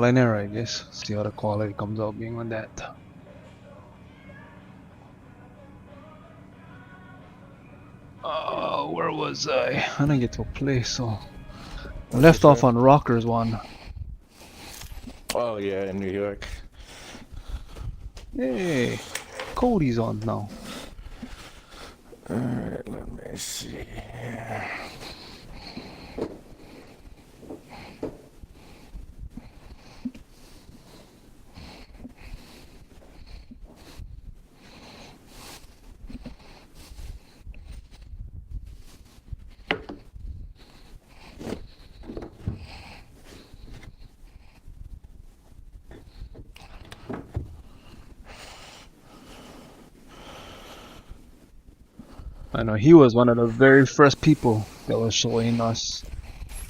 trial and error, I guess. See how the quality comes out being on that. Where was I? I didn't get to a place, so I left off on Rockers one. Oh yeah, in New York. Hey, Cody's on now. Alright, let me see. I know he was one of the very first people that was showing us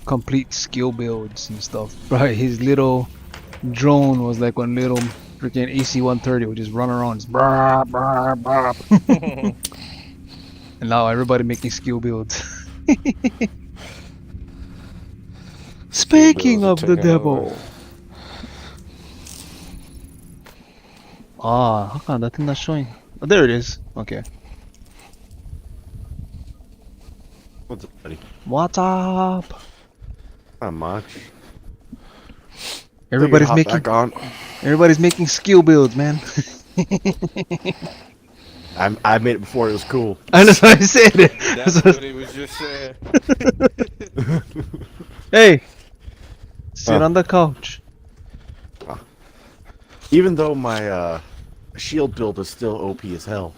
complete skill builds and stuff. Right, his little drone was like one little freaking AC-130 would just run around, just brah, brah, brah. And now everybody making skill builds. Speaking of the devil. Ah, how come that thing not showing? Oh, there it is. Okay. What's up, buddy? What's up? Not much. Everybody's Hop making back on. everybody's making skill builds, man. I made it before it was cool. I know what I said. That's what he was just saying. Hey, sit on the couch. Even though my shield build is still OP as hell.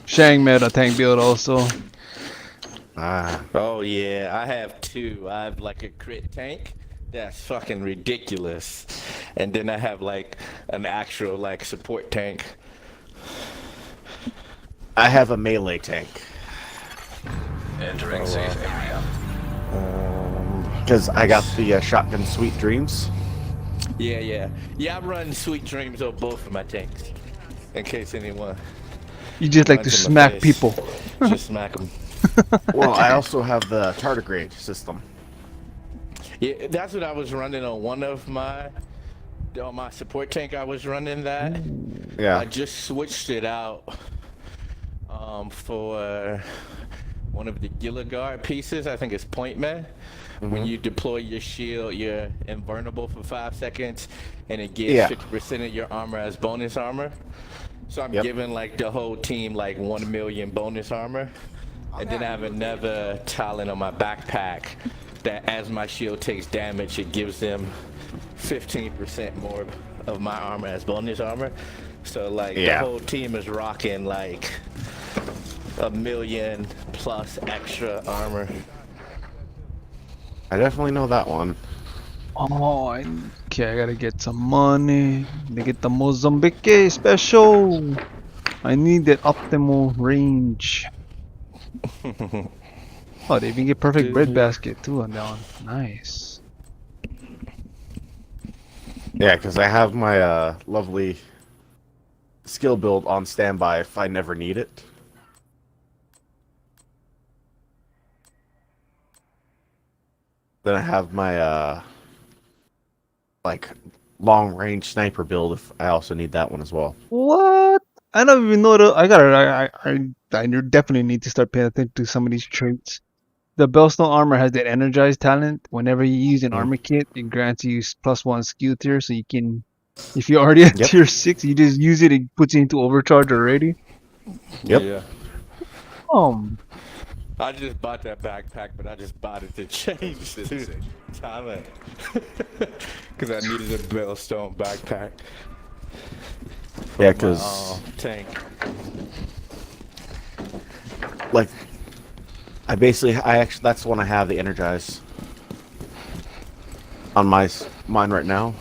Shang made a tank build also. Ah. Oh yeah, I have two. I have like a crit tank. That's fucking ridiculous. And then I have like an actual like support tank. I have a melee tank. Entering safe area. Because I got the shotgun Sweet Dreams. Yeah. I run Sweet Dreams on both of my tanks. In case anyone You just like to runs in my smack face. people. Just smack them. Well, I also have the tardigrade system. Yeah, that's what I was running on one of my on my support tank. I was running that. I Yeah. just switched it out for one of the Gilligard pieces. I think it's Point Man. When you deploy your shield, you're invulnerable for 5 seconds, and it gives 50% of your armor as bonus armor. So I'm giving like the whole team like 1 million bonus armor. And then I have another talent on my backpack that as my shield takes damage, it gives them 15% more of my armor as bonus armor. So like the whole team is rocking like 1 million plus extra armor. I definitely know that one. Oh, okay, I gotta get some money to get the Mozambique special. I need that optimal range. Oh, they even get perfect bread basket too on that one. Nice. Yeah, because I have my lovely skill build on standby if I never need it. Then I have my like long range sniper build if I also need that one as well. What? I don't even know the. I definitely need to start paying attention to some of these traits. The Bellstone armor has that energized talent. Whenever you use an armor kit, it grants you +1 skill tier, so you can, if you're already at tier 6, you just use it. It puts you into overcharge already. Yep. Yeah. I just bought that backpack, but I just bought it to change the talent. Because I needed a Bellstone backpack. Yeah, because tank. Like, I actually that's the one I have, the energize on mine right now,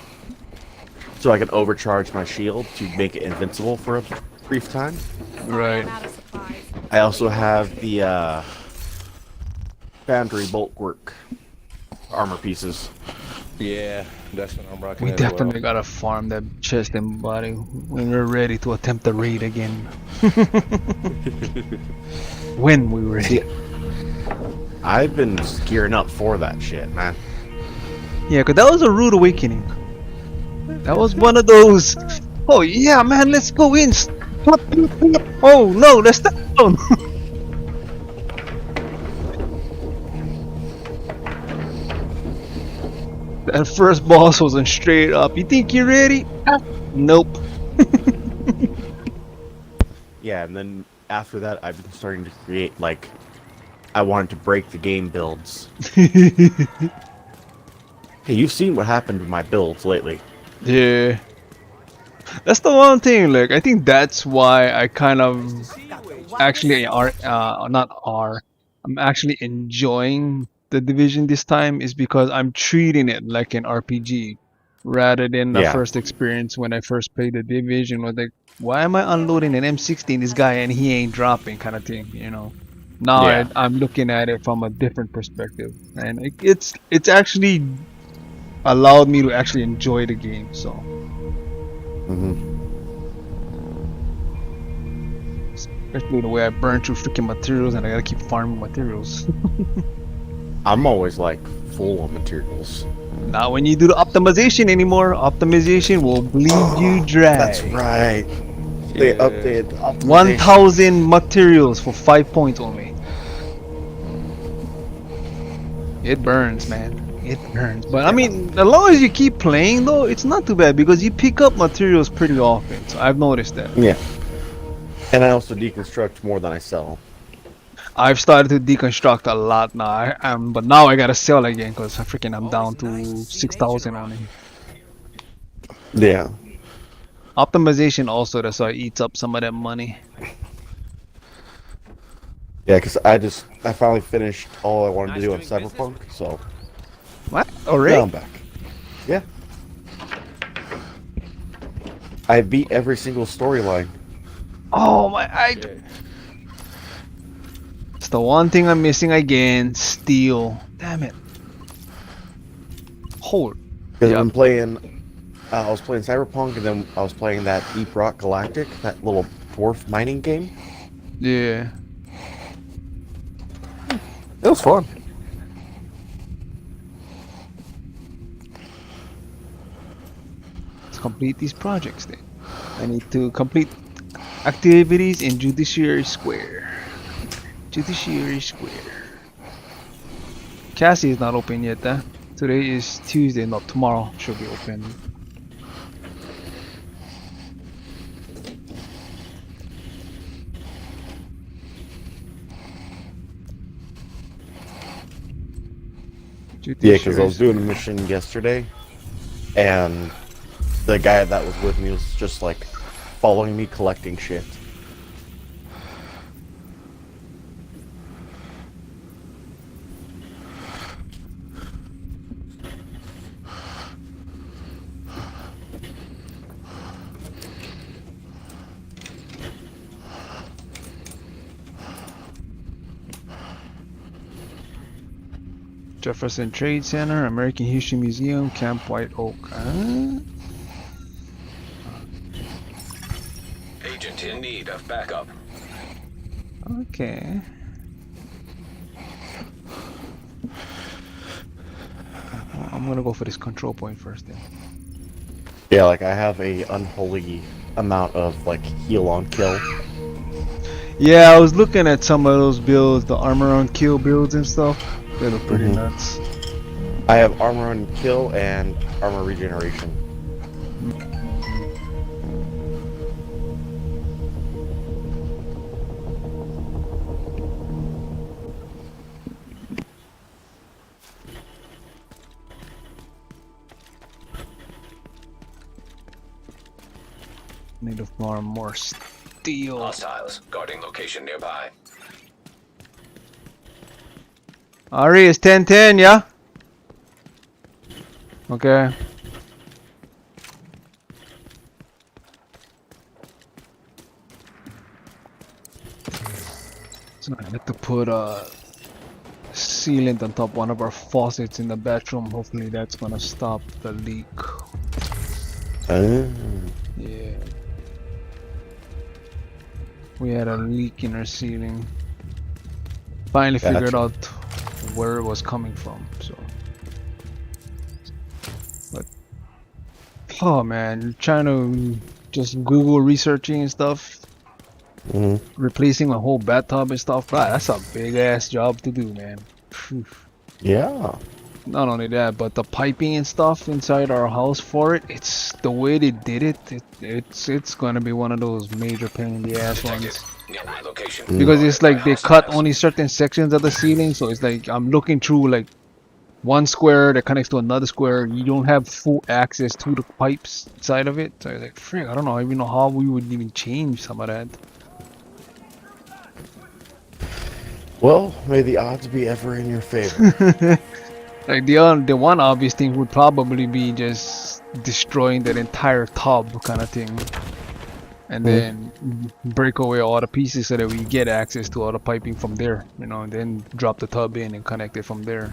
so I can overcharge my shield to make it invincible for a brief time. Right. I also have the Foundry bulkwork armor pieces. Yeah, that's what I'm rocking. We definitely gotta farm that chest and body when we're ready to attempt the raid again. When we're ready. I've been gearing up for that shit, man. Yeah, cause that was a rude awakening. That was one of those. Oh yeah, man, let's go in. Oh no, let's down. That first boss wasn't straight up. You think you're ready? Nope. Yeah, and then after that, I've been starting to create, like, I wanted to break the game builds. Hey, you've seen what happened to my builds lately. Yeah. That's the one thing, like, I think that's why I kind of actually I'm actually enjoying the Division this time is because I'm treating it like an RPG rather than the Yeah. first experience when I first played the Division was like, why am I unloading an M16 this guy and he ain't dropping kind of thing, you know? Now Yeah. I'm looking at it from a different perspective, and it's actually allowed me to actually enjoy the game. So Mm-hmm. especially the way I burn through freaking materials and I gotta keep farming materials. I'm always, like, full on materials. Now when you do the optimization anymore, optimization will bleed you dry. That's right. They updated the optimization. 1,000 materials for 5 points only. It burns, man. It burns. But I mean, as long as you keep playing though, it's not too bad because you pick up materials pretty often. So I've noticed that. Yeah. And I also deconstruct more than I sell. I've started to deconstruct a lot now. But now I gotta sell again because I'm down to 6,000 on it. Yeah. Optimization also, that's why it eats up some of that money. Yeah, because I finally finished all I wanted to do on Cyberpunk, so. What? Already? Now I'm back. Yeah. I beat every single storyline. Oh my! It's the one thing I'm missing again. Steel. Damn it. Hold. Because I'm playing, I was playing Cyberpunk, and then I was playing that Deep Rock Galactic, that little dwarf mining game. Yeah. It was fun. Let's complete these projects then. I need to complete activities in Judiciary Square. Judiciary Square. Cassie is not open yet, huh? Today is Tuesday, not tomorrow. She'll be open. Yeah, because I was doing a mission yesterday, and the guy that was with me was just like following me, collecting shit. Jefferson Trade Center, American History Museum, Camp White Oak. Agent in need of backup. Okay. I'm gonna go for this control point first then. Yeah, like I have a unholy amount of like heal on kill. Yeah, I was looking at some of those builds, the armor on kill builds and stuff. They look pretty nuts. I have armor on kill and armor regeneration. Need to farm more steel. Hostiles guarding location nearby. Ari, it's 10-10, yeah? Okay. So I have to put a sealant on top one of our faucets in the bathroom. Hopefully that's gonna stop the leak. Yeah. We had a leak in our ceiling. Finally figured out where it was coming from, so. But Oh man, trying to just Google researching and stuff, replacing a whole bathtub and stuff. God, that's a big ass job to do, man. Phew. Yeah. Not only that, but the piping and stuff inside our house for it, it's the way they did it. It's gonna be one of those major pain in the ass Detected. ones. Nearby location. Because it's Guarded like by they cut hostiles. only certain sections of the ceiling, so it's like I'm looking through like one square that connects to another square. You don't have full access to the pipes side of it. So it's like, frick, I don't know even know how we would even change some of that. Well, may the odds be ever in your favor. Like the one obvious thing would probably be just destroying that entire tub kind of thing, and then break away all the pieces so that we get access to all the piping from there, you know, and then drop the tub in and connect it from there.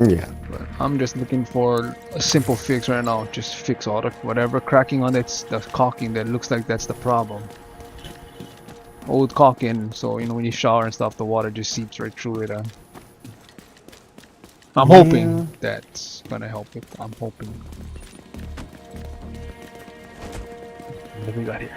Yeah. But I'm just looking for a simple fix right now. Just fix all the whatever cracking on that's the caulking that looks like that's the problem. Old caulking, so you know when you shower and stuff, the water just seeps right through it. I'm hoping that's gonna help it. I'm hoping. What do we got here?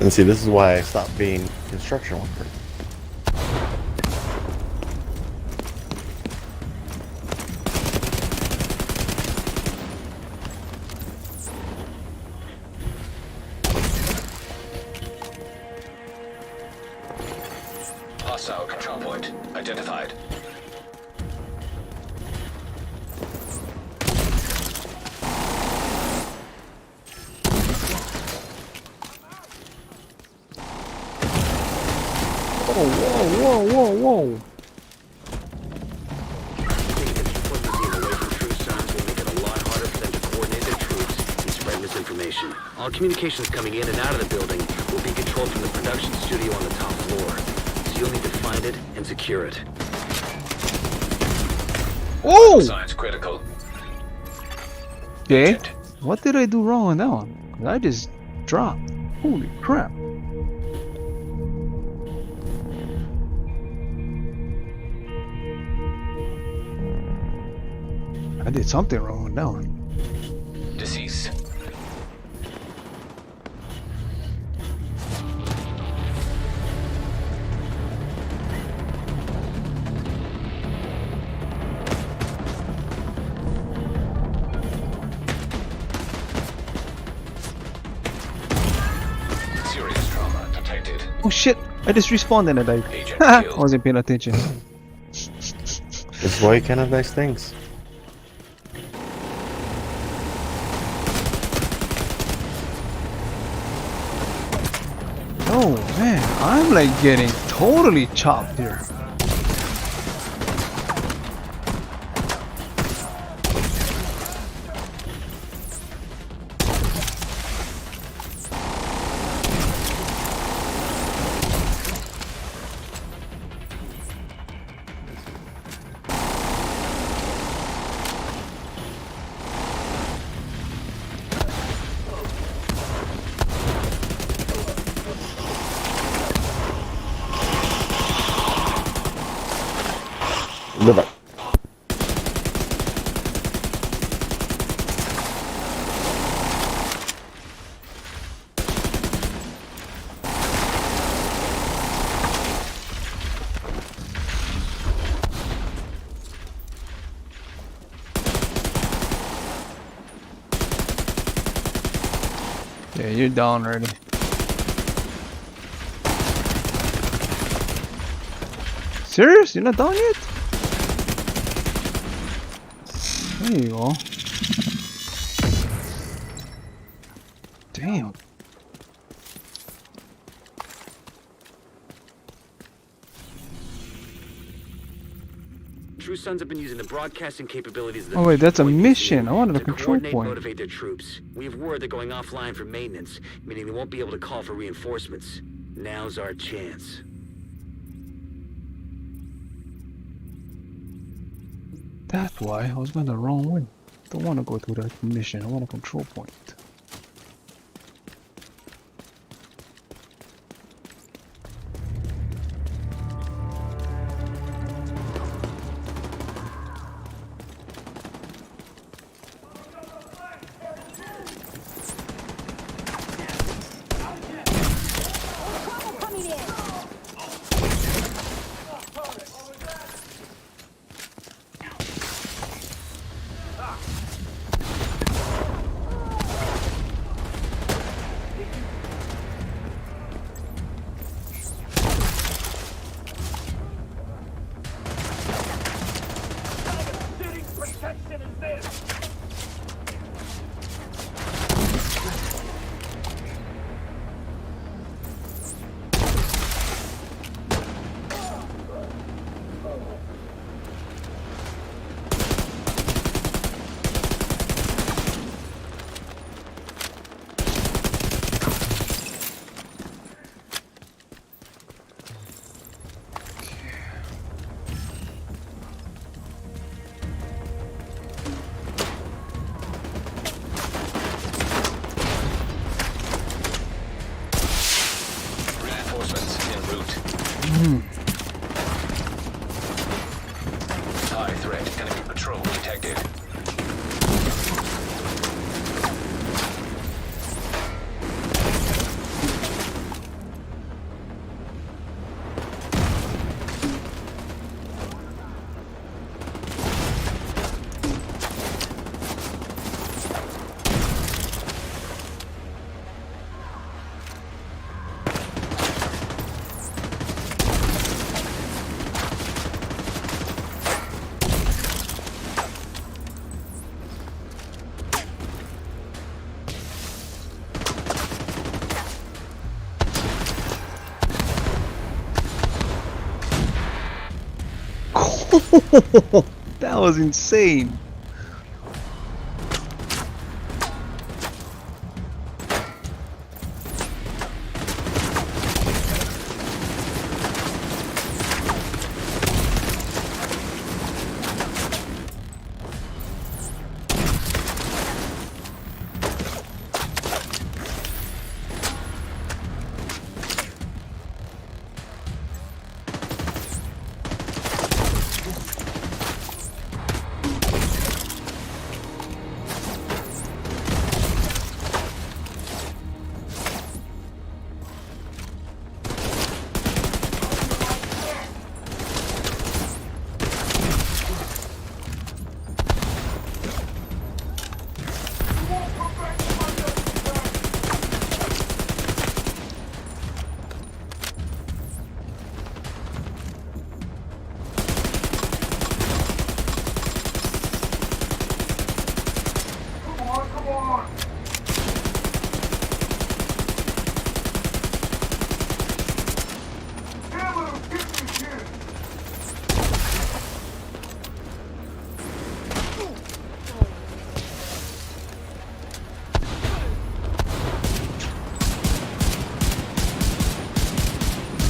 And see, this is why I stopped being a construction worker. Hostile control point identified. Whoa! All communications coming in and out of the building will be controlled from the production studio on the top floor. So you'll need to find it and secure it. Oh! Signs critical. Okay. Agent. What did I do wrong on that one? 'Cause I just dropped. Holy crap. I did something wrong on that one. Deceased. Serious trauma detected. Oh shit! I just respawned and I died. Agent I killed. wasn't paying attention. This is why you can't have nice things. Oh man, I'm like getting totally chopped here. Live up. Yeah, you're down already. Serious? You're not down yet? There you go. Damn. True Sons have been using the broadcasting capabilities of the Oh wait, that's a point mission. I wanted a to control coordinate and point. motivate their troops. We have word they're going offline for maintenance, meaning they won't be able to call for reinforcements. Now's our chance. That's why I was going the wrong way. Don't want to go through that mission. I want a control point. Reinforcements en route. High threat. Enemy patrol detected. That was insane.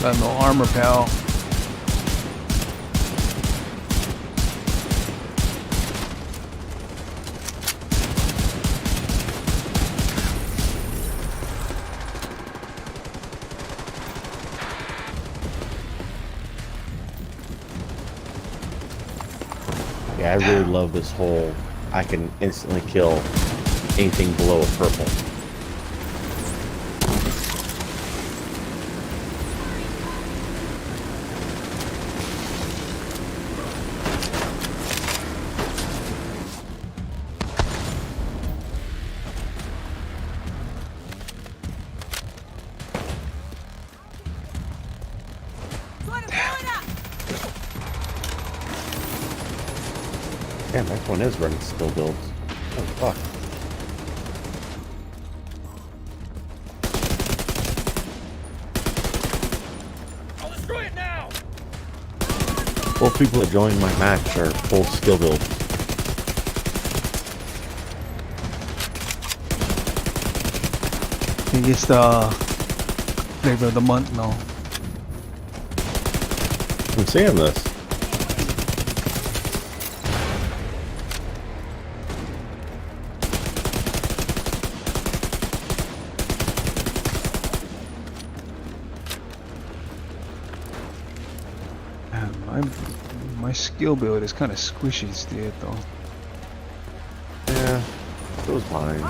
Got no armor, pal. Yeah, I really love this whole I can instantly kill anything below a purple. Damn, that one is running skill builds. Oh fuck. I'll destroy it now! Both people that joined my match are full skill builds. He gets the flavor of the month now. I'm seeing this. My skill build is kind of squishy still, though. Yeah, so was mine.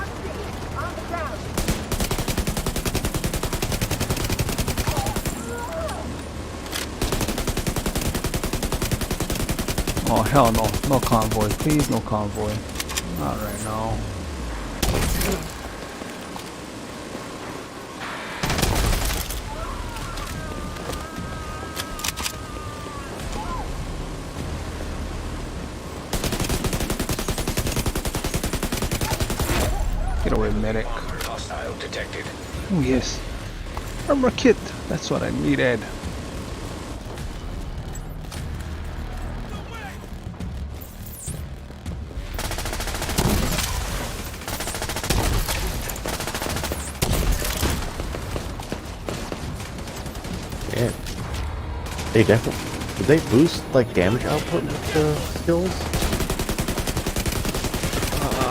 Oh hell no, no convoy, please no convoy. Not right now. Get away, medic. Armored hostile detected. Oh yes, armor kit. That's what I needed. Yeah. They definitely. Did they boost like damage output with the skills?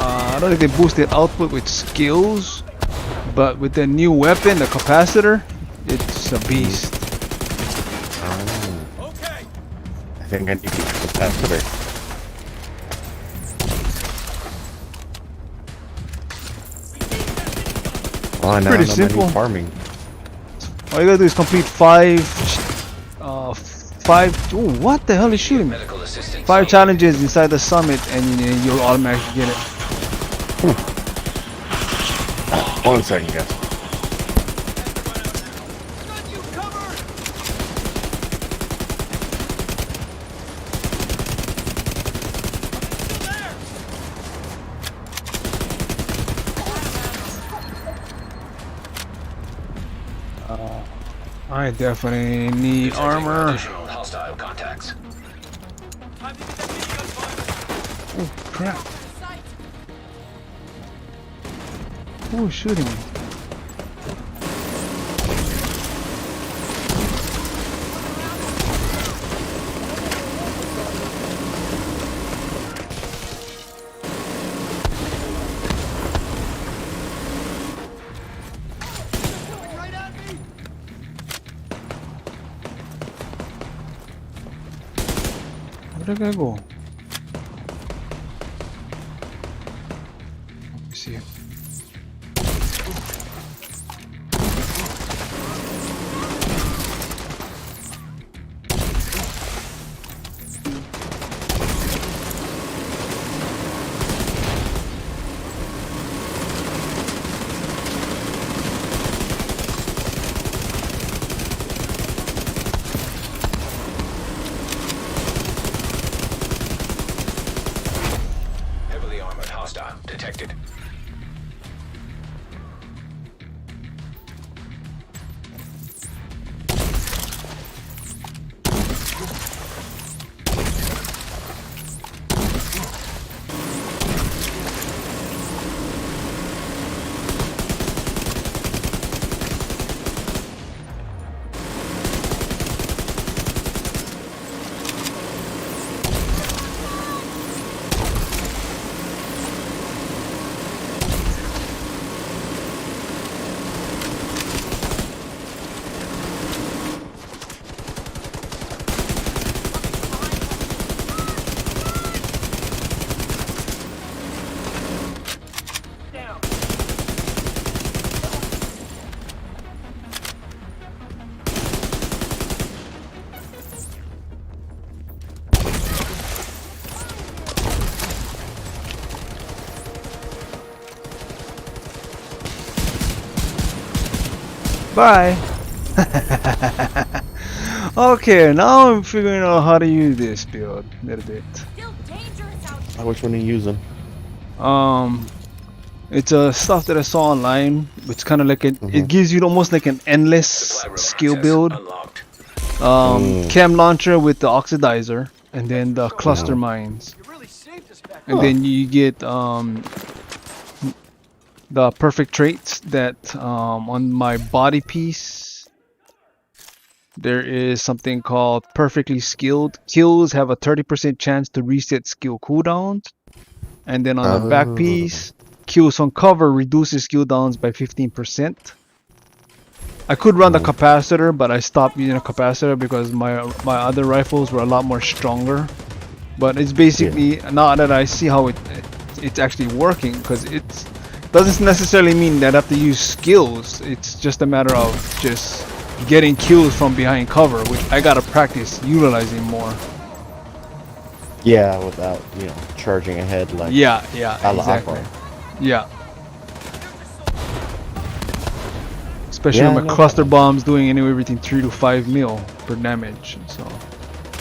I don't think they boosted output with skills, but with the new weapon, the capacitor, it's a beast. Oh, Okay. I think I need to get the capacitor. Oh, now Pretty I know my simple. new farming. All you gotta do is complete five. Ooh, what the hell is shooting me? Medical assistance. 5 challenges inside the summit, and you'll automatically get it. 1 second, guys. Got you covered. Still there. I definitely need Detecting armor. Additional hostile contacts. Time to get that minigun fired. Oh crap! Who is shooting me? Right at me. Where did I go? Let me see. Heavily armored hostile detected. Bye. Okay, now I'm figuring out how to use this build a little bit. Still dangerous out there. Which one are you using? It's stuff that I saw online. It's kind of like it gives you almost like an endless Supply room skill access build. unlocked. Chem launcher with the oxidizer, and then the cluster mines, You really saved us back. and then you get the perfect traits that on my body piece. There is something called perfectly skilled. Kills have a 30% chance to reset skill cooldowns. And then on the back piece, kills on cover reduces skill downs by 15%. I could run the capacitor, but I stopped using a capacitor because my other rifles were a lot more stronger. But it's basically now that I see how it's actually working, because it doesn't necessarily mean that I have to use skills. It's just a matter of just getting kills from behind cover, which I gotta practice utilizing more. Yeah, without charging ahead like. Yeah, a la exactly. Aqua. Yeah. Especially Yeah, when my cluster bombs doing anywhere between 3 to 5 mil per damage. So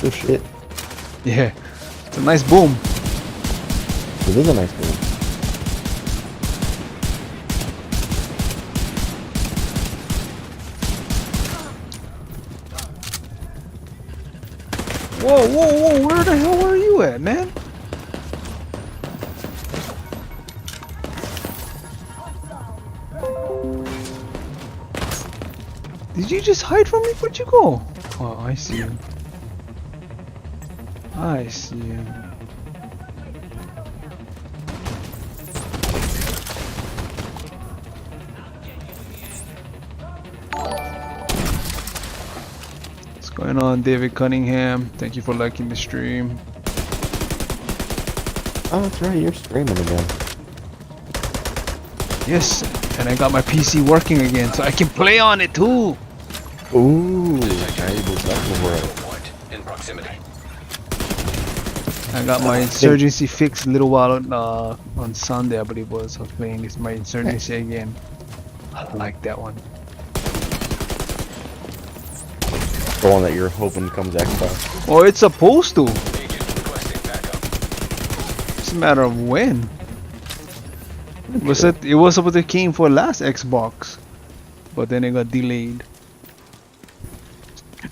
Oh shit. yeah, it's a nice boom. It is a nice game. Whoa! Where the hell are you at, man? Did you just hide from me? Where'd you go? Oh, I see you. I see you. What's going on, David Cunningham? Thank you for liking the stream. Oh, that's right. You're streaming again. Yes, and I got my PC working again, so I can play on it too. Ooh, that's world. Point in proximity. I got my insurgency fixed a little while on Sunday, I believe it was. I was playing this my insurgency again. I like that one. The one that you're hoping comes Xbox. Oh, it's supposed to. Agent requesting backup. It's a matter of when. It was supposed to came for last Xbox, but then it got delayed.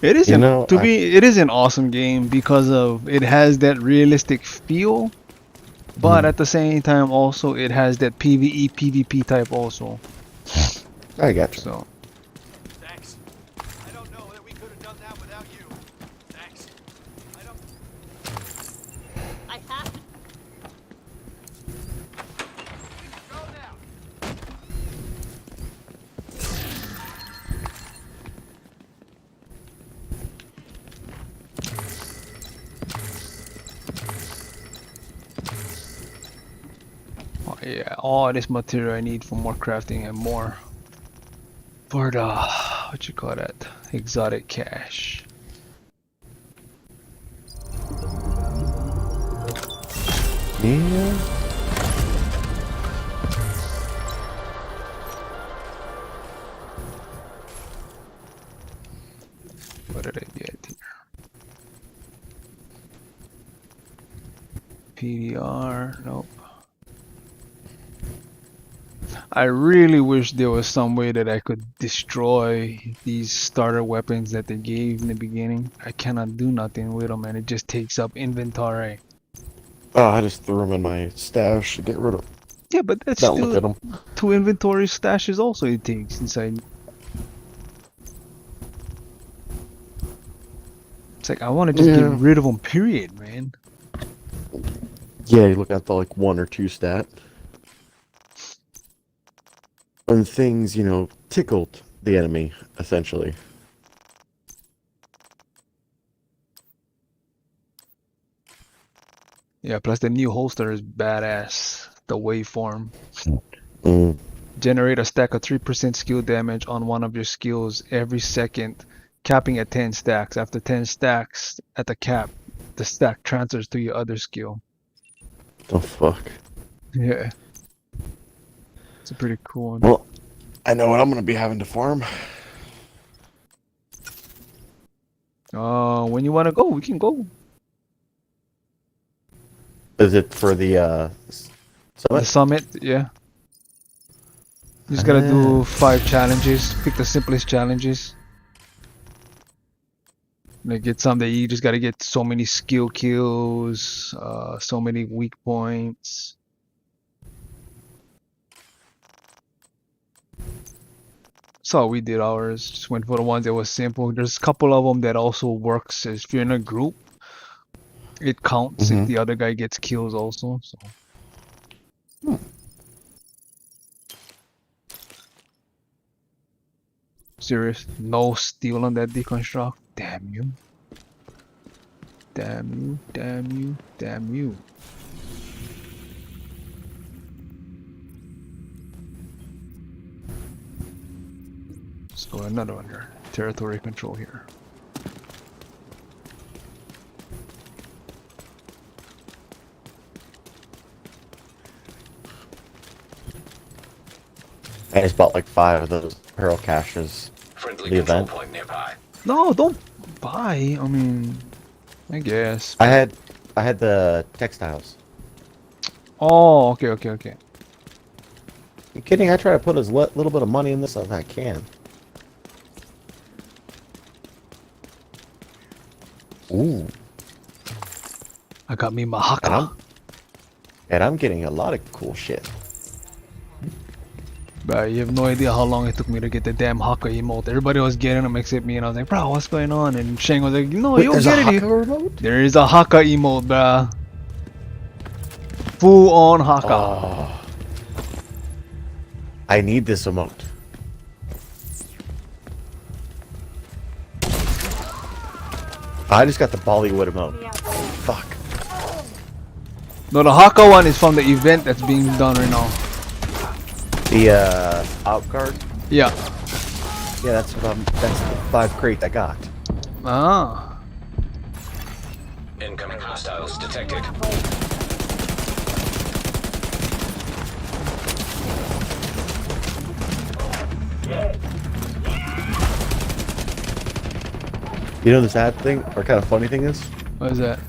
It is it is an awesome game because of it has that realistic feel, but at the same time also it has that PvE PvP type also. I got you. So Thanks. I don't know that we could have done that without you. Thanks. I have to. Go now. oh, yeah, all this material I need for more crafting and more for the what you call that exotic cache. Yeah. What did I get here? PDR, nope. I really wish there was some way that I could destroy these starter weapons that they gave in the beginning. I cannot do nothing with them and it just takes up inventory. Oh, I just threw them in my stash to get rid of. Yeah, but that's Don't look at still them. 2 inventory stashes also it takes inside. It's like I want to just get rid of them, period, man. Yeah, you look at the like 1 or 2 stat. When things, tickled the enemy, essentially. Yeah, plus the new holster is badass. The waveform. Mm. Generate a stack of 3% skill damage on one of your skills every second, capping at 10 stacks. After 10 stacks at the cap, the stack transfers to your other skill. The fuck? Yeah. It's a pretty cool one. Well, I know what I'm gonna be having to farm. When you want to go, we can go. Is it for the The summit? summit, yeah. You just gotta do 5 challenges. Pick the simplest challenges. Like get some that you just gotta get so many skill kills, so many weak points. So we did ours. Just went for the ones that was simple. There's a couple of them that also works if you're in a group. It counts if the other guy gets kills also. So. Serious? No steel on that deconstruct? Damn you. Damn you, damn you, damn you. Let's go another one here. Territory control here. I just bought like 5 of those pearl caches. Friendly The control event. point nearby. No, don't buy. I mean, I guess. I had the textiles. Oh, okay, okay, okay. You kidding? I try to put as little bit of money in this as I can. Ooh. I got me my And haka. I'm getting a lot of cool shit. Bro, you have no idea how long it took me to get the damn haka emote. Everybody was getting them except me, and I was like, bro, what's going on? And Shane was like, no, you'll there's get a it. Haka remote? There is a haka emote, bro. Full on haka. Oh. I need this emote. I just got the Bollywood emote. Fuck. No, the haka one is from the event that's being done right now. The out card? Yeah. Yeah, that's the 5 crate I got. Ah. Incoming hostiles detected. You know the sad thing, or kind of funny thing is? What is that?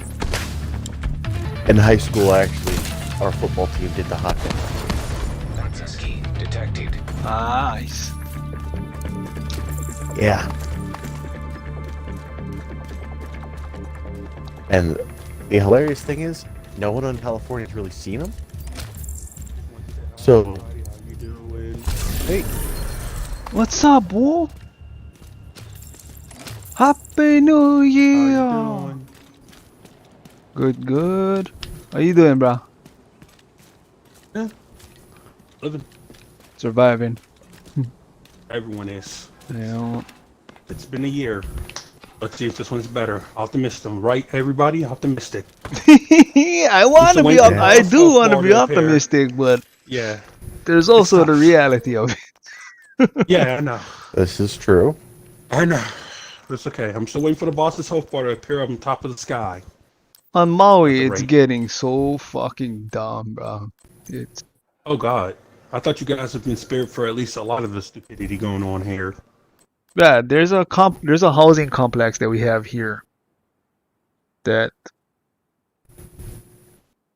In high school, actually, our football team did the haka. Access key detected. Nice. Yeah. And the hilarious thing is, no one in California has really seen them. So, hey, What's up, bro? Happy New Year. Good, good. How you doing, bro? Living. Surviving. Everyone is. Yeah. It's been a year. Let's see if this one's better. Optimistic, right? Everybody, optimistic. I want to be. went to I do want to be Florida pair. optimistic, but Yeah. there's also the tough. reality of it. Yeah, I know. this is true. I know. It's okay. I'm still waiting for the bosses so far to appear on top of the sky. On Maui, At the it's rate. getting so fucking dumb, bro. It's Oh God. I thought you guys have been spared for at least a lot of the stupidity going on here. yeah. There's a housing complex that we have here that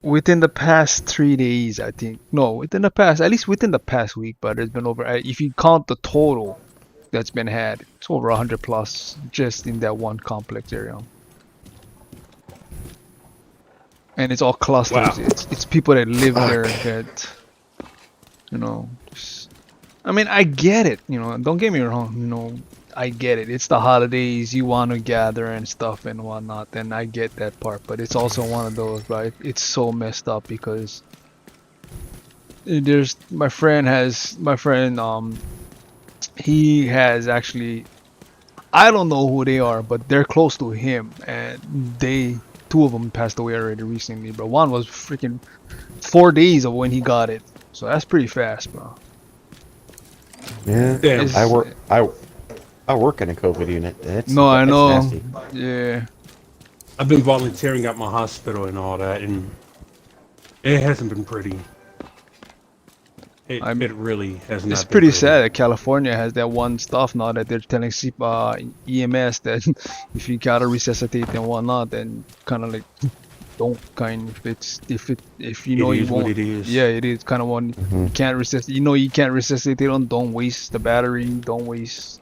within the past 3 days, I think. No, within the past, at least within the past week, but there's been over. If you count the total that's been had, it's over 100 plus just in that one complex area. And it's all clusters. Wow. It's people that live there that, you know. I mean, I get it. You know, don't get me wrong. You know, I get it. It's the holidays. You want to gather and stuff and whatnot. And I get that part. But it's also one of those, right? It's so messed up because there's my friend. He has actually. I don't know who they are, but they're close to him, and two of them passed away already recently. But one was freaking 4 days of when he got it, so that's pretty fast, bro. Yeah. Damn. It's- I work in a COVID unit. And it's, No, I it's know. nasty. Yeah, I've been volunteering at my hospital and all that, and it hasn't been pretty. It really has not. it's been pretty sad that California has that one stuff now that they're telling EMS that if you gotta resuscitate and whatnot, then kind of like don't if you know It you is what won't. it is. Yeah, it is kind of one. You can't resuscitate. You know you can't resuscitate on. Don't waste the battery. Don't waste.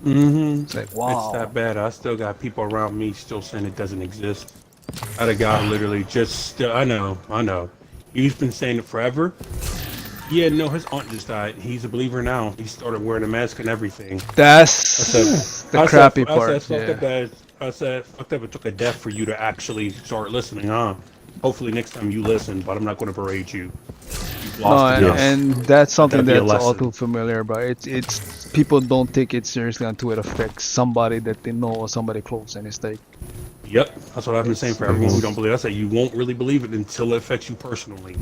Mm-hmm. It's like wow. It's that bad. I still got people around me still saying it doesn't exist. I had a guy literally just, I know. He's been saying it forever. Yeah, no, his aunt just died. He's a believer now. He started wearing a mask and everything. That's the crappy part. I said, fucked up, it took a death for you to actually start listening, huh? Hopefully next time you listen, but I'm not going to berate you. You've No, lost enough. and that's something That'd be a that's all lesson. too familiar, but it's people don't take it seriously until it affects somebody that they know or somebody close, and it's like, Yep, that's what I've been saying for everyone who don't believe. I say you won't really believe it until it affects you personally.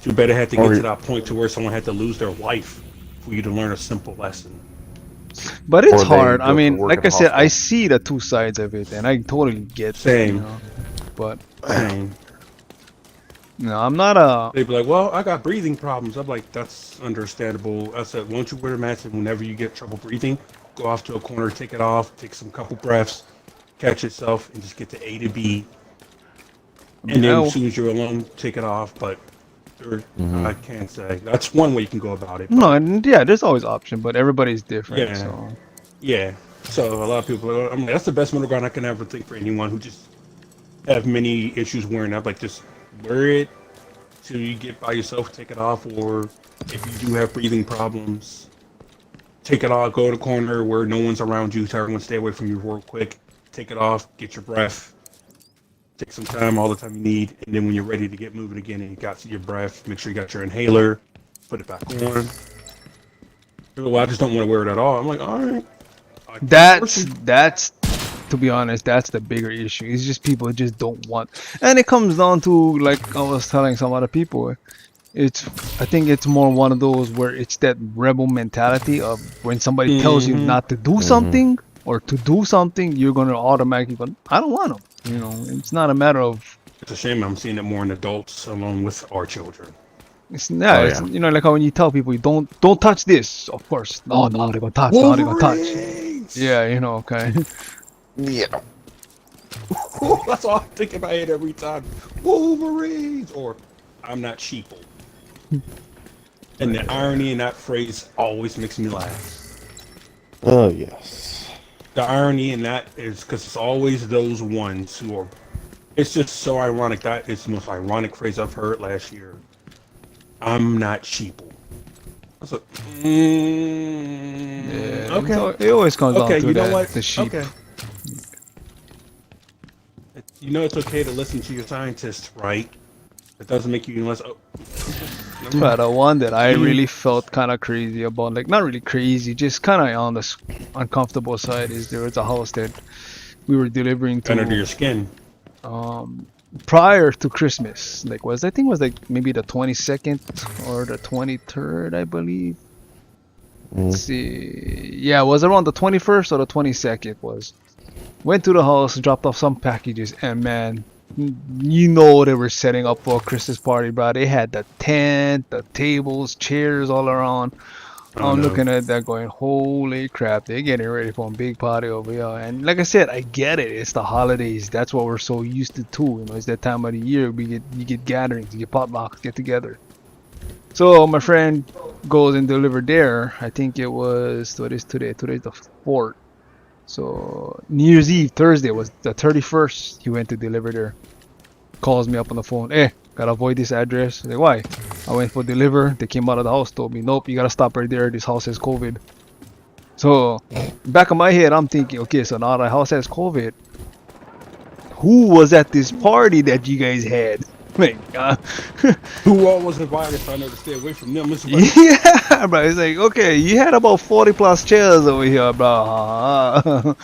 You better have to get to that point to where someone had to lose their life for you to learn a simple lesson. but it's Or they hard. I go to mean, work like at I a said, I hospital. see the two sides of it, and I totally get that, Same. you know. But Same. no, I'm not a. They'd be like, "Well, I got breathing problems." I'm like, "That's understandable." I said, "Won't you wear a mask? And whenever you get trouble breathing, go off to a corner, take it off, take some couple breaths, catch yourself, and just get to A to B. And then as soon as you're alone, take it off." But I can't say. That's one way you can go about it. No, and yeah, there's always option, but everybody's different. Yeah. So Yeah. So a lot of people, I'm like, that's the best middle ground I can ever think for anyone who just have many issues wearing up. Like, just wear it till you get by yourself, take it off, or if you do have breathing problems, take it off, go to the corner where no one's around you, tell everyone stay away from you real quick, take it off, get your breath, take some time, all the time you need, and then when you're ready to get moving again and you got your breath, make sure you got your inhaler, put it back on. Well, I just don't want to wear it at all. I'm like, all right. that's to be honest, that's the bigger issue. It's just people just don't want, and it comes down to, like I was telling some other people, I think it's more one of those where it's that rebel mentality of when somebody tells you not to do something or to do something, you're gonna automatically go, I don't want them. You know, it's not a matter of. It's a shame I'm seeing it more in adults along with our children. It's not, Oh, it's, yeah. you know, like how when you tell people you don't touch this, of course, no, they're gonna touch, no, they're gonna touch. Yeah, you know, okay. Yeah. That's all I think in my head every time. Wolverines, or I'm not sheeple. And the irony in that phrase always makes me laugh. Oh yes. The irony in that is because it's always those ones who are. It's just so ironic. That is the most ironic phrase I've heard last year. I'm not sheeple. I was like, Yeah, okay. so it always comes down Okay, to you know that, what? the sheep. Okay. You know it's okay to listen to your scientists, right? It doesn't make you any less. Oh. But the one that I really felt kind of crazy about, like not really crazy, just kind of on the uncomfortable side, is there was a house that we were delivering Under to your skin. prior to Christmas. Like I think it was like maybe the 22nd or the 23rd, I believe. Let's see. Yeah, it was around the 21st or the 22nd was. Went to the house, dropped off some packages, and man, you know they were setting up for a Christmas party, bro. They had the tent, the tables, chairs all around. I'm looking at that going, holy crap, they're getting ready for a big party over here. And like I said, I get it. It's the holidays. That's what we're so used to too. You know, it's that time of the year you get gatherings, you get potlucks, get together. So my friend goes and delivered there. I think it was what is today? Today's the 4th. So New Year's Eve, Thursday was the 31st. He went to deliver there. Calls me up on the phone. Hey, gotta avoid this address. I was like, why? I went for deliver. They came out of the house, told me, nope, you gotta stop right there. This house has COVID. So back of my head, I'm thinking, okay, so now the house has COVID. Who was at this party that you guys had? Like, Who all was invited, so I know to stay away from them. yeah, bro. It's like, okay, you had about 40 plus chairs over here, bro.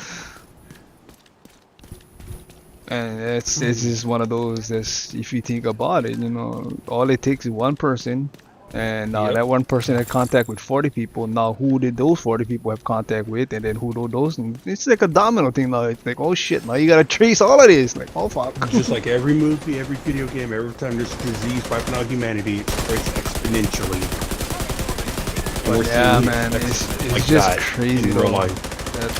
And it's just one of those. That's, if you think about it, you know, all it takes is one person, and that one person had contact with 40 people. Now, who did those 40 people have contact with, and then who do those? And it's like a domino thing. Now it's like, oh shit, now you gotta trace all of this. Like, oh fuck. Just like every movie, every video game, every time there's a disease wiping out humanity, it spreads exponentially. But yeah, man, it's like just that crazy in real though. life. That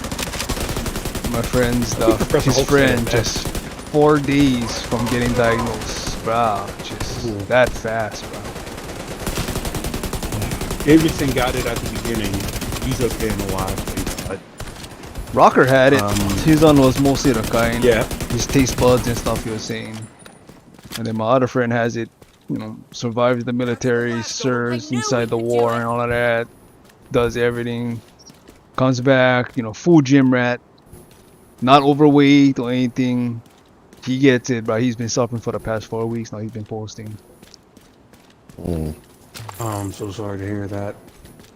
my friend's stuff. His friend just 4 days from getting diagnosed, bro. Just that fast, bro. Everything got it at the beginning. He's okay in the live thing, but Rocker had it. His one was mostly the kind. yeah. His taste buds and stuff, he was saying. And then my other friend has it, you know, survives the military, serves inside the war and all of that, does everything, comes back, you know, full gym rat, not overweight or anything. He gets it, bro. He's been suffering for the past 4 weeks now. He's been posting. Oh, I'm so sorry to hear that.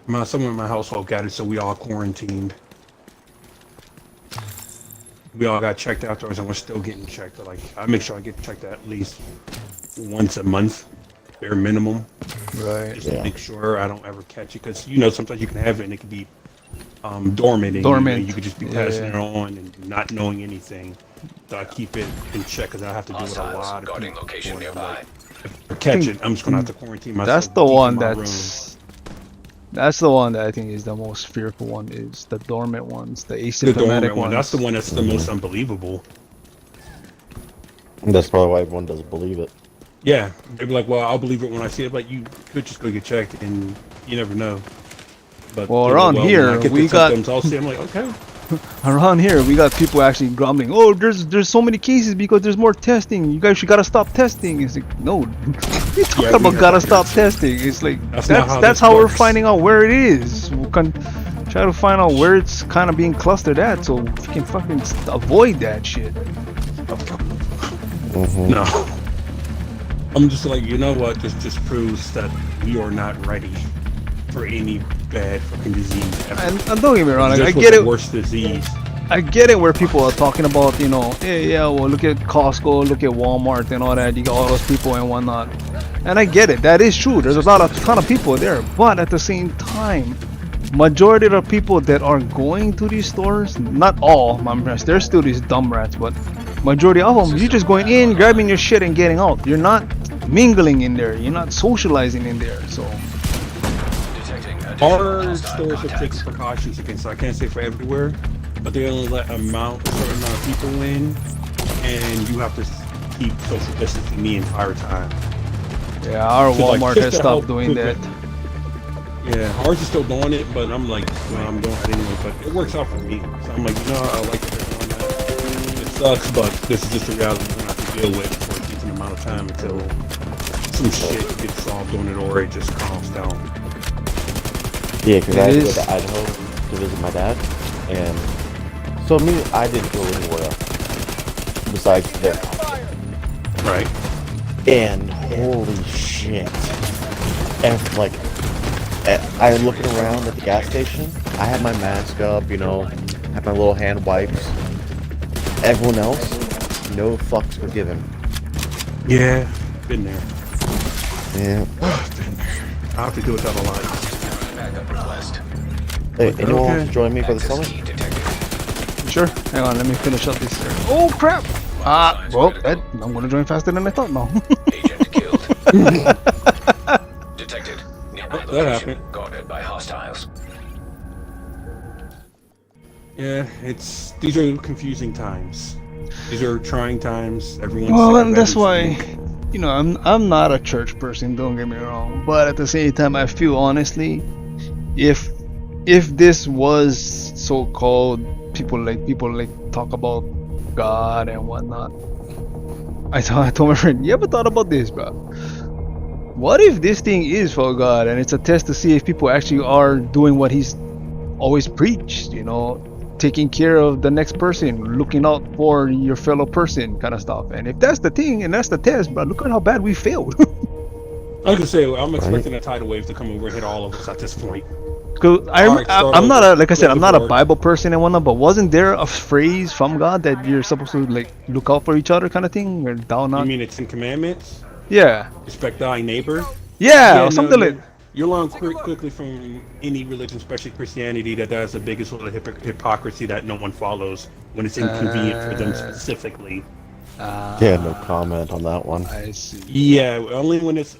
Someone in my household got it, so we all quarantined. We all got checked afterwards, and we're still getting checked. Like, I make sure I get checked at least once a month, bare minimum, Right. just to make sure I don't ever catch it. Because you know, sometimes you can have it and it can be dormant, and Dormant. you could just be Yeah, passing yeah. it on and not knowing anything. So I keep it in check because I have to do it with a Hostiles lot of guarding people. location nearby. If I catch it, I'm just gonna have to quarantine myself. That's the deep in one my room. that's the one that I think is the most fearful one, is the dormant ones, the The asymptomatic dormant ones. one. That's the one that's the most unbelievable. That's probably why everyone doesn't believe it. Yeah, they'd be like, "Well, I'll believe it when I see it." But you could just go get checked, and you never know. But Well, you know, around when here, I get we the got- symptoms, I'll see. I'm like, okay. Around here, we got people actually grumbling. Oh, there's so many cases because there's more testing. You guys should gotta stop testing. It's like, no, we talking we about have gotta that here, stop too. testing. It's like That's not how that's this how we're works. finding out where it is. We can try to find out where it's kind of being clustered at, so we can fucking avoid that shit. No. I'm just like, you know what? This just proves that we are not ready for any bad fucking disease ever. And don't get me wrong, like, This I was get the it. worst disease. I get it where people are talking about, you know, hey, yeah, well, look at Costco, look at Walmart and all that. You got all those people and whatnot. And I get it. That is true. There's a ton of people there. But at the same time, majority of the people that are going to these stores, not all, there's still these dumb rats, but majority of them, you're just going in, grabbing your shit and getting out. You're not mingling in there. You're not socializing in there. So, Detecting additional Our hostile stores have taken contacts. precautions against, I can't say for everywhere, but they only let a certain amount of people in, and you have to keep social distancing the entire time. yeah, our So, like, Walmart just has to stopped help doing that. prevent- Yeah, ours is still doing it, but I'm like, well, I'm doing it anyway, but it works out for me. So I'm like, you know, I like that they're doing that. It sucks, but this is just the reality we're going to have to deal with for a decent amount of time until some shit gets solved on it or it just calms down. Yeah, because I It had to go is- to Idaho to visit my dad, and so me, I didn't go anywhere besides there. Right. And holy shit! And like, I'm looking around at the gas station. I had my mask up, you know, had my little hand wipes. Everyone else, no fucks were given. Yeah, been there. Yeah. I have to deal with that a lot. Backup request. Hey, anyone Okay. wants to join me for the Access summit? key detected. Sure. Hang on, let me finish up this here. Oh crap! Well, I'm gonna join faster than I thought now. Agent killed. Detected. Nearby That location happened. guarded by hostiles. Yeah, these are confusing times. These are trying times. Everyone's Well, sick of and that's everything. why, you know, I'm not a church person. Don't get me wrong, but at the same time, I feel honestly, if this was so-called people like talk about God and whatnot, I told my friend, you ever thought about this, bro? What if this thing is for God and it's a test to see if people actually are doing what he's always preached, you know, taking care of the next person, looking out for your fellow person, kind of stuff. And if that's the thing and that's the test, bro, look at how bad we failed. I was gonna say, I'm expecting a tidal wave to come over and hit all of us at this point. Cause Alright, start I'm not over. a, like I said, Close I'm the not a board. Bible person and whatnot, but wasn't there a phrase from God that you're supposed to like look out for each other, kind of thing, or thou You not? mean it's in Commandments? Yeah, Respect thy neighbor. yeah, or no, something like. you're learn quickly from any religion, especially Christianity, that that's the biggest sort of hypocrisy that no one follows when it's inconvenient for them specifically. Yeah, no comment on that one. I see. Yeah, only when it's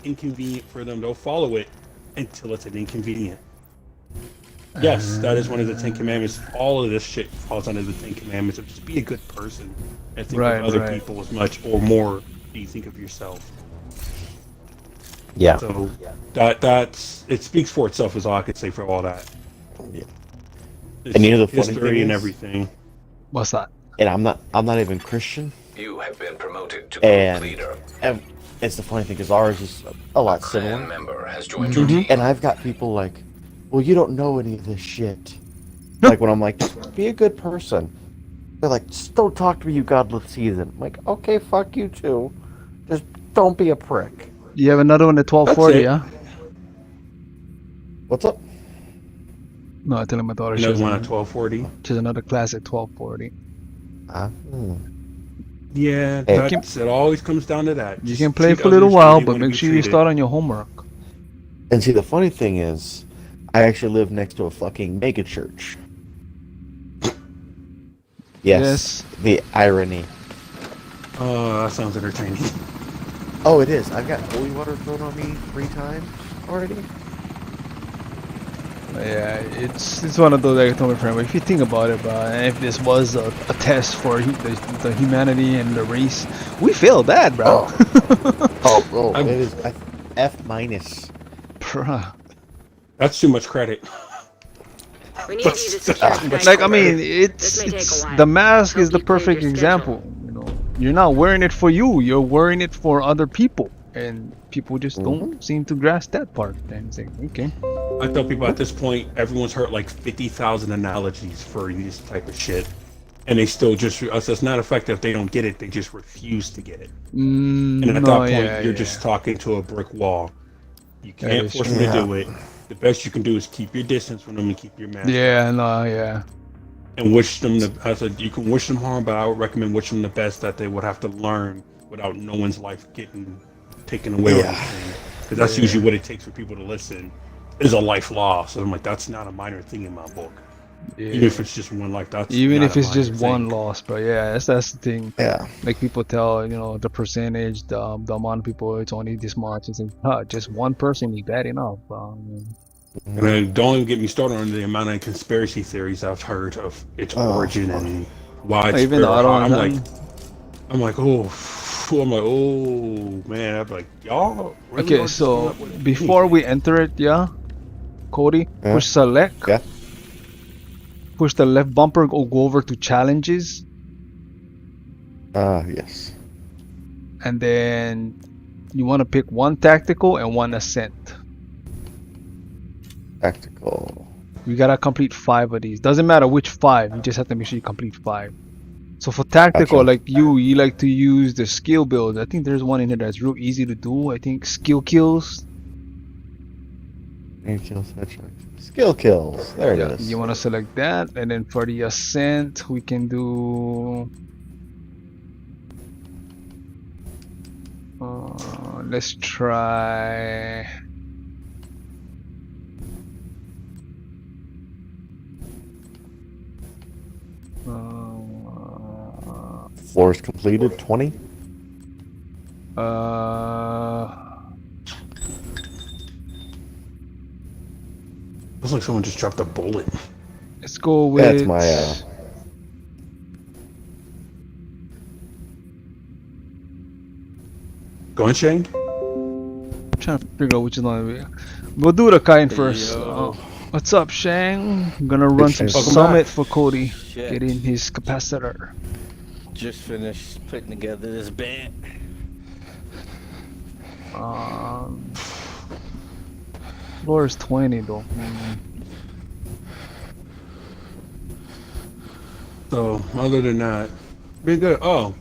inconvenient for them, they'll follow it until it's an inconvenient. Yes, that is one of the 10 Commandments. All of this shit falls under the 10 Commandments of just be a good person and think Right, of other right. people as much or more than you think of yourself. Yeah. So that's it speaks for itself, is all I could say for all that. Yeah. It's And you know the funny history thing and is- everything. What's that? And I'm not even Christian. You have been promoted to group And, leader. and it's the funny thing because ours is a lot Clan similar. member has joined your team. And I've got people like, well, you don't know any of this shit. Like when I'm like, just be a good person. They're like, just don't talk to me, you godless heathen. I'm like, okay, fuck you too. Just don't be a prick. You have another one at 1240, That's huh? What's up? No, I tell him my daughter Another she's one at 1240. She's another class at 1240. Yeah, Hey. it always comes down to that. You Just can play treat for a little others the way while, they but wanna make be sure you treated. start on your homework. And see, the funny thing is, I actually live next to a fucking mega church. Yes. The irony. Oh, that sounds entertaining. Oh, it is. I've got holy water thrown on me 3 times already. Yeah, it's one of those, like I told my friend, if you think about it, bro, if this was a test for the humanity and the race, we failed that, bro. Bro, it is F minus. Bruh. That's too much credit. We need you to secure the Like, I mean, This may take a it's while. the mask is Hope the you cleared perfect your example. You know, you're not wearing it for you, you're wearing it for other people, and people just don't seem to grasp that part. And it's like, okay. I tell people at this point, everyone's heard like 50,000 analogies for this type of shit, and they still just it's not effective. They don't get it. They just refuse to get it. And at that point, you're just talking to a brick wall. You can't force them to do it. The best you can do is keep your distance from them and keep your mask. Yeah, no, yeah. And wish them I said you can wish them harm, but I would recommend wishing them the best that they would have to learn without no one's life getting taken away or anything. Because that's usually what it takes for people to listen. Is a life loss. So I'm like, that's not a minor thing in my book. Yeah. Even if it's just one life, that's even not if a it's minor just thing. one loss, but yeah, that's the thing. Yeah. Like people tell, you know, the percentage, the amount of people, it's only this much. It's like, just one person is bad enough. And then don't even get me started on the amount of conspiracy theories I've heard of its origin and why it's Even though I don't, I'm like, oh man, I'm like, y'all. Really okay, are just so coming up with before anything. we enter it, yeah, Cody, push select. Yeah. Push the left bumper, go over to challenges, Yes. and then you want to pick one tactical and one ascent. Tactical. You gotta complete 5 of these. Doesn't matter which 5, you just have to make sure you complete 5. So for tactical, Gotcha. like you like to use the skill build. I think there's one in here that's real easy to do. I think skill kills. Skill kills. There it Yeah, is. you want to select that, and then for the ascent, we can do. Let's try. Floors completed. 20. Looks like someone just dropped a bullet. Let's go with. That's my. Go on, Shane. I'm trying to figure out which one. We'll do the kind first. What's up, Shang? I'm gonna run some Welcome summit for Cody. Shit. Get in his capacitor. Just finished putting together this band. Floor is 20 though. So other than that, been good. Oh,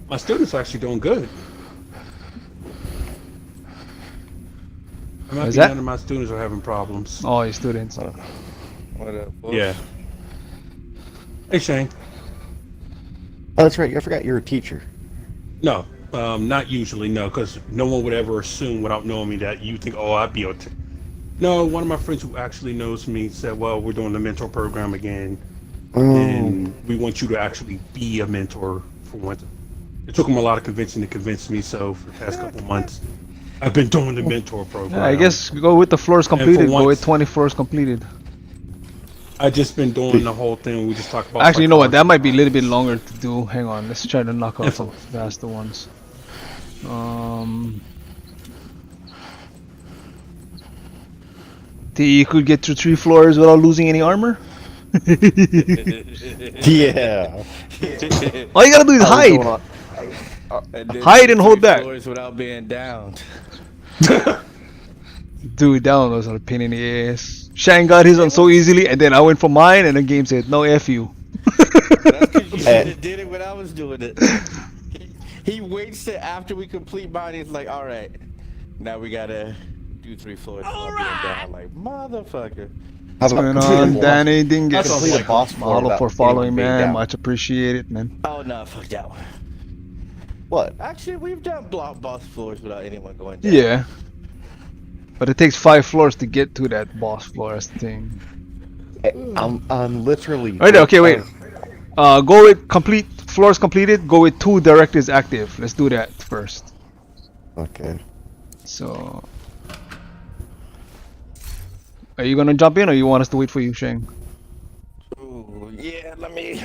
my students are actually doing good. I might Is be that- none of my students are having problems. Oh, your students. What up? Wolf? Yeah. Hey Shane. Oh, that's right. I forgot you're a teacher. No, not usually. No, because no one would ever assume without knowing me that you think, oh, I'd be a. No, one of my friends who actually knows me said, well, we're doing the mentor program again, and we want you to actually be a mentor for once. It took him a lot of convincing to convince me. So for the past couple months, I've been doing the mentor program. Yeah, I guess go with the floors completed. Go once- with 20 floors completed. I just been doing the whole thing. We just talked about. Actually, you know what? That psychology. might be a little bit longer to do. Hang on. Let's try to knock out some Influence. faster ones. Think you could get through 3 floors without losing any armor? Yeah. All you gotta do is hide. And then Hide do and hold 3 back. floors without being downed. Dude, that one was a pain in the ass. Shang got his on so easily, and then I went for mine, and the game said, no F you. That's because you just did it when I was doing it. He waits till after we complete mine. He's like, all right, now we gotta do 2-3 floors without being down. Like motherfucker. What's going on, Danny Dingus? Complete a boss floor Mahalo without for following, anyone being man. down. Much appreciated, man. Oh no, fuck that one. What? Actually, we've done block boss floors without anyone going down. Yeah. But it takes 5 floors to get to that boss floor, that's the thing. I'm literally. Right, okay, wait. Go with complete floors completed. Go with 2 directors active. Let's do that first. Okay. So, are you gonna jump in, or you want us to wait for you, Shane? Ooh, yeah, let me.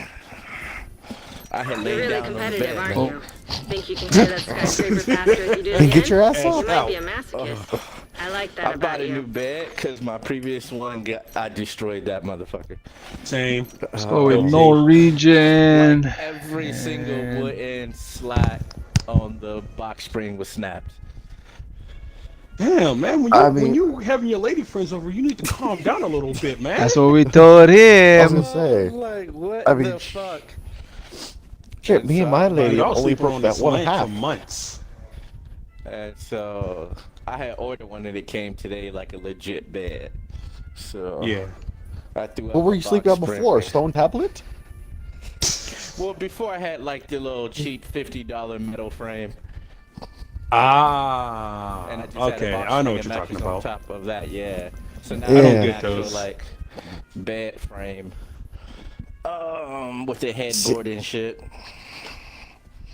I had You're laid really down on the competitive, bed. aren't you? Think you can clear that skyscraper faster if you do it Then again? get your ass You up. might be a masochist. I like that I about bought a new you. bed because my previous one I destroyed that motherfucker. Same. Let's go with no region. Like every single wooden slat on the box spring was snapped. Damn, man. When you having your lady friends over, you need to calm down a little bit, man. That's what we told I was him. gonna say. Like what I mean, the fuck? Shit, me and my lady Y'all only sleeping broke on that this one land half. for months. And so I had ordered one and it came today like a legit bed. So Yeah. I threw What out were my you sleeping on box before? spring. Stone tablet? Well, before I had like the little cheap $50 metal frame. Ah. And I just Okay, had a box I know spring what and you're talking mattress on about. top of that, yeah. So now I I don't have an get actual those. like bed frame. With the headboard and shit.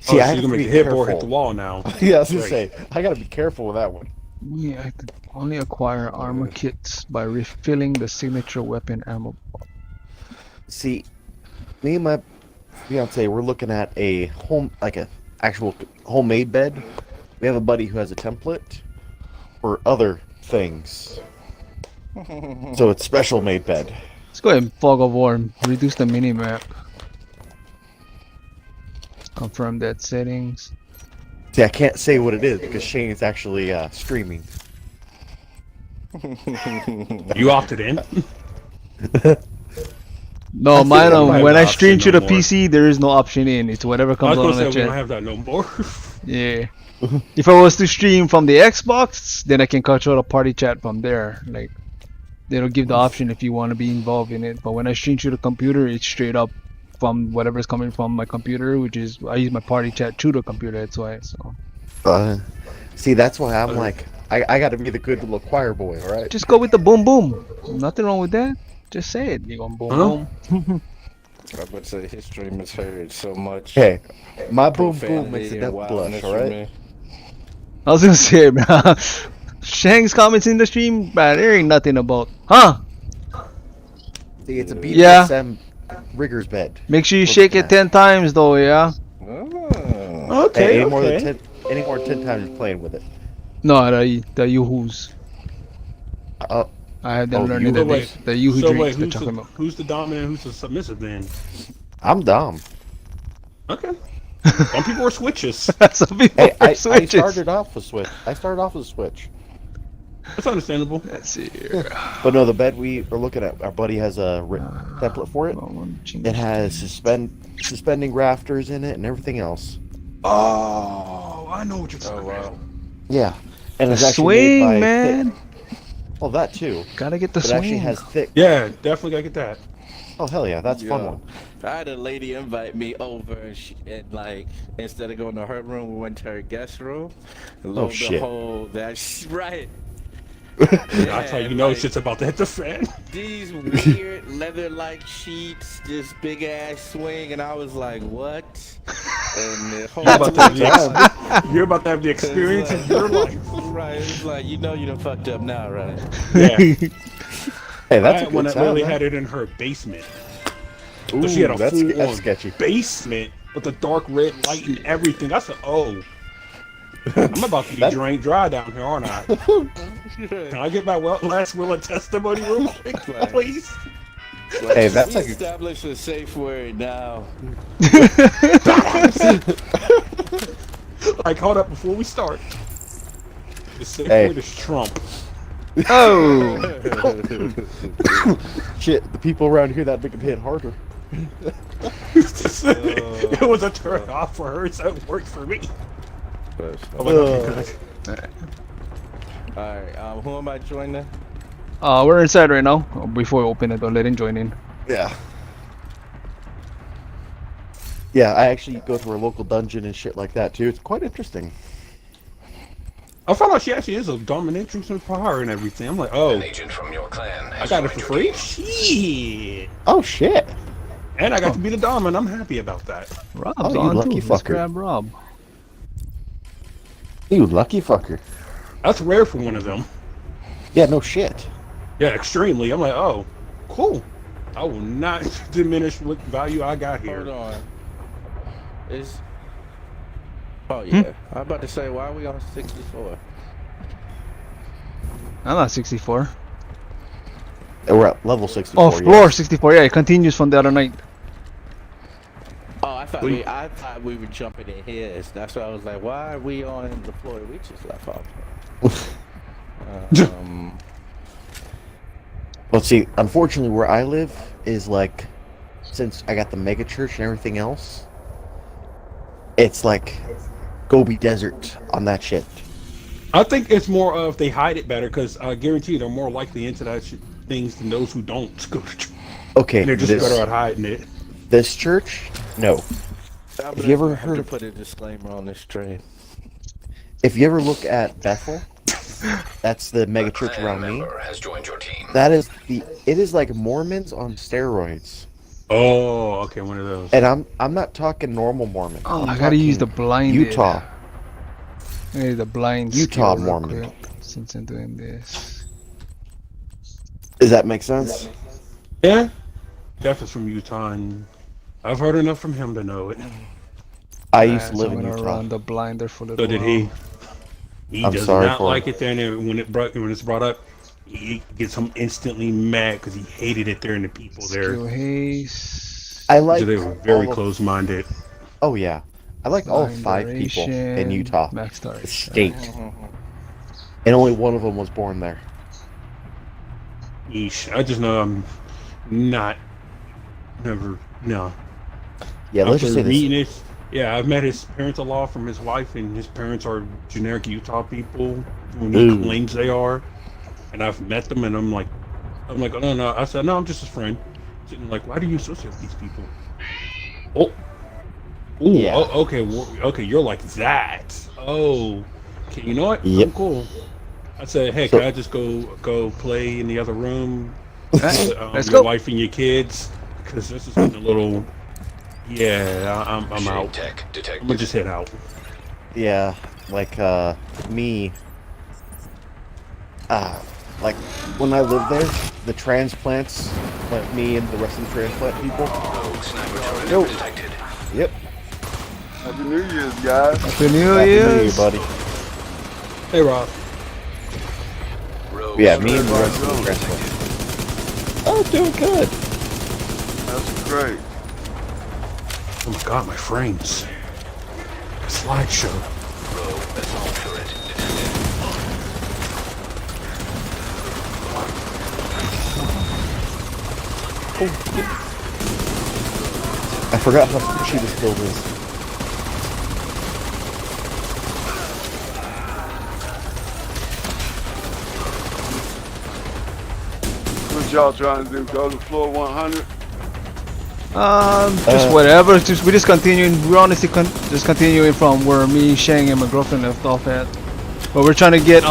See, I so have you to can be make the headboard hit careful. the wall now. Yeah, I was gonna Great. say, I gotta be careful with that one. Yeah, I could only acquire armor kits by refilling the signature weapon ammo. See, me and my fiance, we're looking at a actual homemade bed. We have a buddy who has a template for other things. So it's special made bed. Let's go ahead and fog of war and reduce the mini map. Confirm that settings. See, I can't say what it is because Shane is actually streaming. You opted in? No, mine. don't have When the I stream option to no the more. PC, there is no option in. It's whatever I comes was on gonna the say we don't chat. have that no more. Yeah. If I was to stream from the Xbox, then I can control the party chat from there. Like, they don't give the option if you want to be involved in it. But when I stream to the computer, it's straight up from whatever's coming from my computer, which is I use my party chat to the computer. That's why. So See, that's why I'm like, I gotta be the good little choir boy, all right? just go with the boom boom. Nothing wrong with that. Just say it. You going boom boom. I would say his stream has heard so much. Hey, my boom boom profanity makes the and devil wildness blush, all from right? me. I was gonna say, man. Shang's comments in the stream, but there ain't nothing about, huh? See, it's a Yeah. BDSM rigger's bed. Make sure you We're shake looking it 10 times though, yeah? Oh. Okay, Hey, any more than okay. 10 times you're playing with it. No, the yoo-hoos. I had them Oh, learning yoo-hoo. that Wait, the yoo-hoo So drinks, wait, the chocolate milk. who's the dominant, who's the submissive then? I'm dumb. Okay. Some people are switches. Some people Hey, I switches. started off with Switch. Switch. That's understandable. Let's see here. But no, the bed we are looking at, our buddy has a template for it. It has suspending rafters in it and everything else. Oh, I know what you're talking about. Yeah, and it's actually Swing, made by man. thick. Well, that too. Gotta get the But it swing. actually has thick. Yeah, definitely gotta get that. Oh hell yeah, that's a fun Yeah. one. I had a lady invite me over, and like instead of going to her room, we went to her guest room. And lo and shit. behold, that's right. That's how you know like, shit's about to hit the fan. These weird leather-like sheets, this big ass swing, and I was like, "What?" And the whole You're about to have the, Time. you're about to have the experience of your life. Right? It's like you know you done fucked up now, right? Yeah. Hey, that's I a had one good that literally sound. had it in her basement. Ooh, So she had a that's full-on sketchy. basement with a dark red light and everything. I said, oh. I'm about to be drained dry down here, aren't I? Can I get my last will of testimony real quick, please? Hey, that's like a, Establish a safe word now. Like, hold up, before we start. The safe Hey. word is Trump. Oh! shit. The people around here that make it hit harder. It was a turn off for her, so it worked for me. Oh, okay, good. Alright, who am I joining? We're inside right now. Before we open it, don't let him join in. Yeah. Yeah, I actually go to our local dungeon and shit like that too. It's quite interesting. I found out she actually is a dominatrix and power and everything. I'm like, oh, An agent from your clan I has got it for joined your free? team. Shit. Oh shit. And I got to be the dom, and I'm happy about that. Rob's Oh, you on lucky too. Let's fucker. grab Rob. You lucky fucker. That's rare for one of them. Yeah, no shit. Yeah, extremely. I'm like, oh, cool. I will not diminish what value I got here. Hold on. Oh yeah. I'm about to say, why are we on 64? I'm not 64. We're at level 64. Oh, floor 64. Yeah, it continues from the other night. Oh, I thought we were jumping in his. That's why I was like, why are we on the floor we just left off? Well, see, unfortunately, where I live is like, since I got the mega church and everything else, it's like Gobi Desert on that shit. I think it's more of they hide it better because I guarantee they're more likely into that things than those who don't go to church. Okay, And they're just better at hiding it. This church, no. Have you ever heard to put a disclaimer on this train? If you ever look at Bethel, that's the mega A church clan around me. member has joined your team. That is it is like Mormons on steroids. Oh, okay, one of those. And I'm not talking normal Mormon. Oh, I'm I gotta use the talking blind. Utah. Maybe the blind. Utah skill real Mormon. quick, since I'm doing this. Does that make sense? Yeah, Jeff is from Utah, and I've heard enough from him to know it. I used to So live I'm in gonna Utah. run the blinder for a little So did while. he. He I'm does sorry not for like it there, and when it's brought up, he gets him instantly mad because he hated it there and the people there. Skill haste. I like So they were very all of- close-minded. Oh yeah, I like all Blind 5 people in duration, Utah, Max the start. state, and only one of them was born there. Yeesh. I just know I'm not, no. Yeah, let's just say After this. reading it, yeah, I've met his parents-in-law from his wife, and his parents are generic Utah people when he Ooh. claims they are. And I've met them, and I'm like, oh no. I said, no, I'm just his friend. Sitting like, why do you associate with these people? Oh, ooh, Yeah. oh, okay, okay, you're like that. Oh, okay, you know what? Yep. I'm cool. I said, hey, So- can I just go play in the other room? Let's Your go. wife and your kids, because this is getting a little. Yeah, I'm Machine out. tech I'm detected. gonna just head out. Yeah, like me. Like when I lived there, the transplants, like me and the rest of the transplant people. Rogue sniper turret Yo. detected. Yep. Happy New Year's, guys. Happy New Happy New Year, Year's. buddy. Hey, Rob. Rogue Yeah, me and the sniper rest of the drone transplant. Oh, doing good. That's great. Oh my God, my frames. Slideshow. Rogue assault turret detected. I forgot how pushy this build is. What y'all trying to do? Go to floor 100? Just whatever. We're just continuing. We're honestly just continuing from where me, Shang, and my girlfriend left off at. But we're trying to get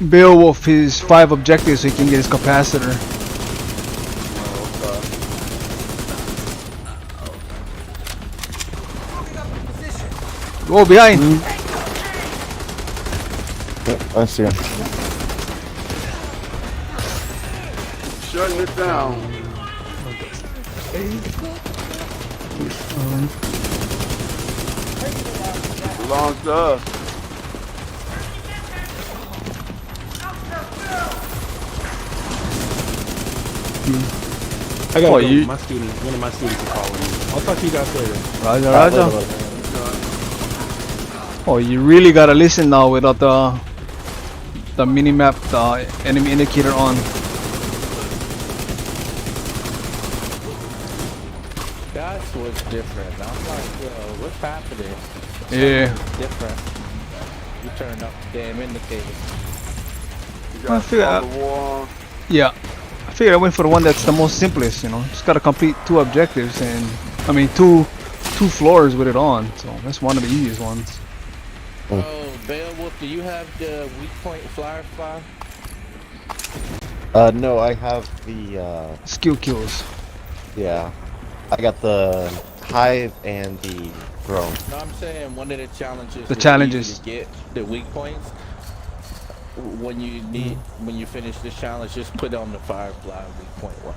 Bill with his 5 objectives so he can get his capacitor. Go behind. Yep, I see him. Shutting it down. Belongs to us. I gotta Oh, go. you- One of my students is calling me. I'll talk to you guys later. Raja, Raja. Oh, you really gotta listen now without the mini map, the enemy indicator on. That was different. I'm like, yo, what's happening? Yeah. Different. You turn up the damn indicator. You got figure all out- the war on. Yeah. I figured I went for the one that's the most simplest, you know. Just gotta complete 2 objectives and I mean two floors with it on. So that's one of the easiest ones. Oh, Beowulf, do you have the weak point flyer file? No, I have the, Skill kills. yeah. I got the hive and the drone. No, I'm saying one of the challenges. The is challenges. easy to get the weak points. When you finish this challenge, just put on the Firefly weak point one.